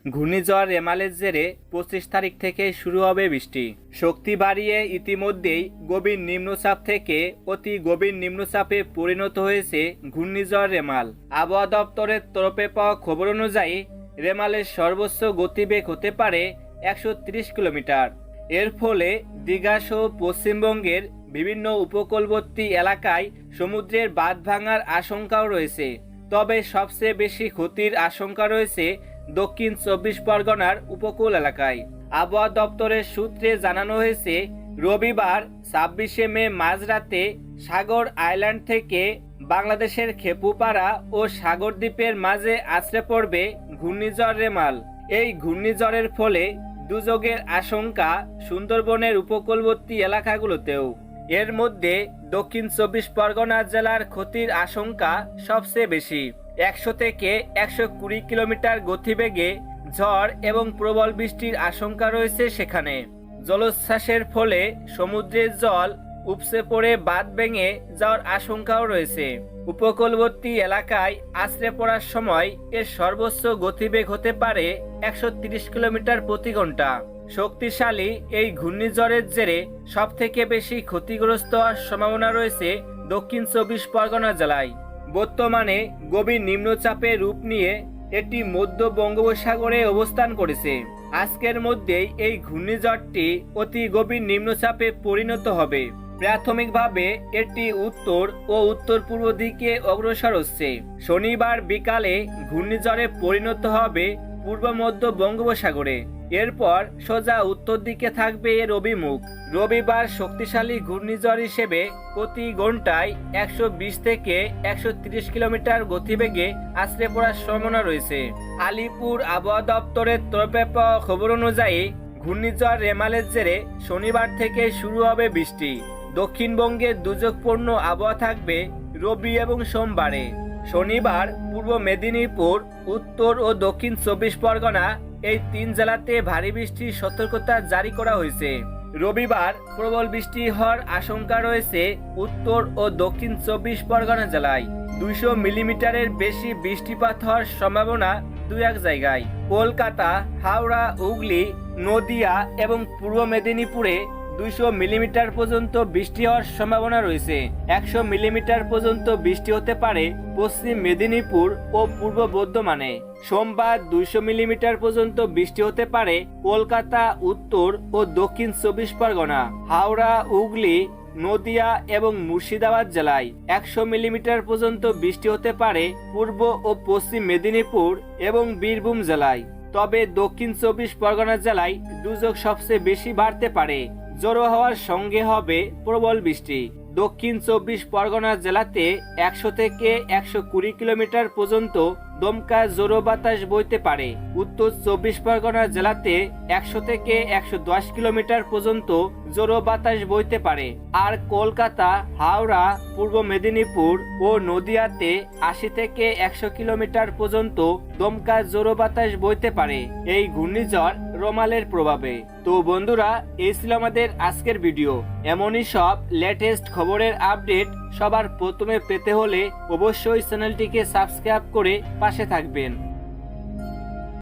ঘূর্ণিঝড় রেমালের জেরে ২৫ তারিখ থেকে শুরু হবে বৃষ্টি। শক্তি বাড়িয়ে ইতিমধ্যেই গভীর নিম্নচাপ থেকে অতি গভীর নিম্নচাপে পরিণত হয়েছে ঘূর্ণিঝড় রেমাল। আবহাওয়া দপ্তরের তরফে পাওয়া খবর অনুযায়ী রেমালের সর্বোচ্চ গতিবেগ হতে পারে ১৩০ কিলোমিটার। এর ফলে দীঘা সহ পশ্চিমবঙ্গের বিভিন্ন উপকূলবর্তী এলাকায় সমুদ্রের বাঁধ ভাঙার আশঙ্কাও রয়েছে। তবে সবচেয়ে বেশি ক্ষতির আশঙ্কা রয়েছে দক্ষিণ ২৪ পরগনার উপকূল এলাকায়। আবহাওয়া দপ্তরের সূত্রে জানানো হয়েছে, রবিবার ২৬শে মে মাঝরাতে সাগর আইল্যান্ড থেকে বাংলাদেশের খেপুপাড়া ও সাগরদ্বীপের মাঝে আছড়ে পড়বে ঘূর্ণিঝড় রেমাল। এই ঘূর্ণিঝড়ের ফলে দুর্যোগের আশঙ্কা সুন্দরবনের উপকূলবর্তী এলাকাগুলোতেও। এর মধ্যে দক্ষিণ ২৪ পরগনা জেলার ক্ষতির আশঙ্কা সবচেয়ে বেশি। ১০০ থেকে ১২০ কিলোমিটার গতিবেগে ঝড় এবং প্রবল বৃষ্টির আশঙ্কা রয়েছে সেখানে। জলোচ্ছ্বাসের ফলে সমুদ্রের জল উপচে পড়ে বাঁধ ভেঙে যাওয়ার আশঙ্কাও রয়েছে। উপকূলবর্তী এলাকায় আছড়ে পড়ার সময় এর সর্বোচ্চ গতিবেগ হতে পারে ১৩০ কিলোমিটার প্রতি ঘন্টা। শক্তিশালী এই ঘূর্ণিঝড়ের জেরে সবথেকে বেশি ক্ষতিগ্রস্ত হওয়ার সম্ভাবনা রয়েছে দক্ষিণ ২৪ পরগনা জেলায়। বর্তমানে গভীর নিম্নচাপে রূপ নিয়ে এটি মধ্য বঙ্গোপসাগরে অবস্থান করেছে। আজকের মধ্যেই এই ঘূর্ণিঝড়টি অতি গভীর নিম্নচাপে পরিণত হবে। প্রাথমিকভাবে এটি উত্তর ও উত্তর পূর্ব দিকে অগ্রসর হচ্ছে। শনিবার বিকালে ঘূর্ণিঝড়ে পরিণত হবে পূর্ব মধ্য বঙ্গোপসাগরে। এরপর সোজা উত্তর দিকে থাকবে এর অভিমুখ। রবিবার শক্তিশালী ঘূর্ণিঝড় হিসেবে প্রতি ঘন্টায় ১২০ থেকে ১৩০ কিলোমিটার গতিবেগে আছড়ে পড়ার সম্ভাবনা রয়েছে। আলিপুর আবহাওয়া দপ্তরের তরফে পাওয়া খবর অনুযায়ী ঘূর্ণিঝড় রেমালের জেরে শনিবার থেকে শুরু হবে বৃষ্টি। দক্ষিণবঙ্গে দুর্যোগপূর্ণ আবহাওয়া থাকবে রবি এবং সোমবারে। শনিবার পূর্ব মেদিনীপুর, উত্তর ও দক্ষিণ ২৪ পরগনা এই ৩ জেলাতে ভারী বৃষ্টির সতর্কতা জারি করা হয়েছে। রবিবার প্রবল বৃষ্টি হওয়ার আশঙ্কা রয়েছে উত্তর ও দক্ষিণ ২৪ পরগনা জেলায়। ২০০ মিলিমিটারের বেশি বৃষ্টিপাত হওয়ার সম্ভাবনা ২-১ জায়গায়। কলকাতা, হাওড়া, হুগলি, নদিয়া এবং পূর্ব মেদিনীপুরে ২০০ মিলিমিটার পর্যন্ত বৃষ্টি হওয়ার সম্ভাবনা রয়েছে। ১০০ মিলিমিটার পর্যন্ত বৃষ্টি হতে পারে পশ্চিম মেদিনীপুর ও পূর্ব বর্ধমানে। সোমবার ২০০ মিলিমিটার পর্যন্ত বৃষ্টি হতে পারে কলকাতা, উত্তর ও দক্ষিণ ২৪ পরগনা, হাওড়া, হুগলি, নদিয়া এবং মুর্শিদাবাদ জেলায়। ১০০ মিলিমিটার পর্যন্ত বৃষ্টি হতে পারে পূর্ব ও পশ্চিম মেদিনীপুর এবং বীরভূম জেলায়। তবে দক্ষিণ ২৪ পরগনা জেলায় দুর্যোগ সবচেয়ে বেশি বাড়তে পারে। জোড়ো হওয়ার সঙ্গে হবে প্রবল বৃষ্টি। দক্ষিণ ২৪ পরগনা জেলাতে ১০০ থেকে ১২০ কিলোমিটার পর্যন্ত দমকা জোড়ো বাতাস বইতে পারে। উত্তর ২৪ পরগনা জেলাতে ১০০ থেকে ১১০ কিলোমিটার পর্যন্ত জোড়ো বাতাস বইতে পারে। আর কলকাতা, হাওড়া, পূর্ব মেদিনীপুর ও নদিয়াতে ৮০ থেকে ১০০ কিলোমিটার পর্যন্ত দমকা জোড়ো বাতাস বইতে পারে এই ঘূর্ণিঝড় রোমালের প্রভাবে। তো বন্ধুরা, এই ছিল আমাদের আজকের ভিডিও। এমনই সব লেটেস্ট খবরের আপডেট সবার প্রথমে পেতে হলে অবশ্যই চ্যানেলটিকে সাবস্ক্রাইব করে পাশে থাকবেন।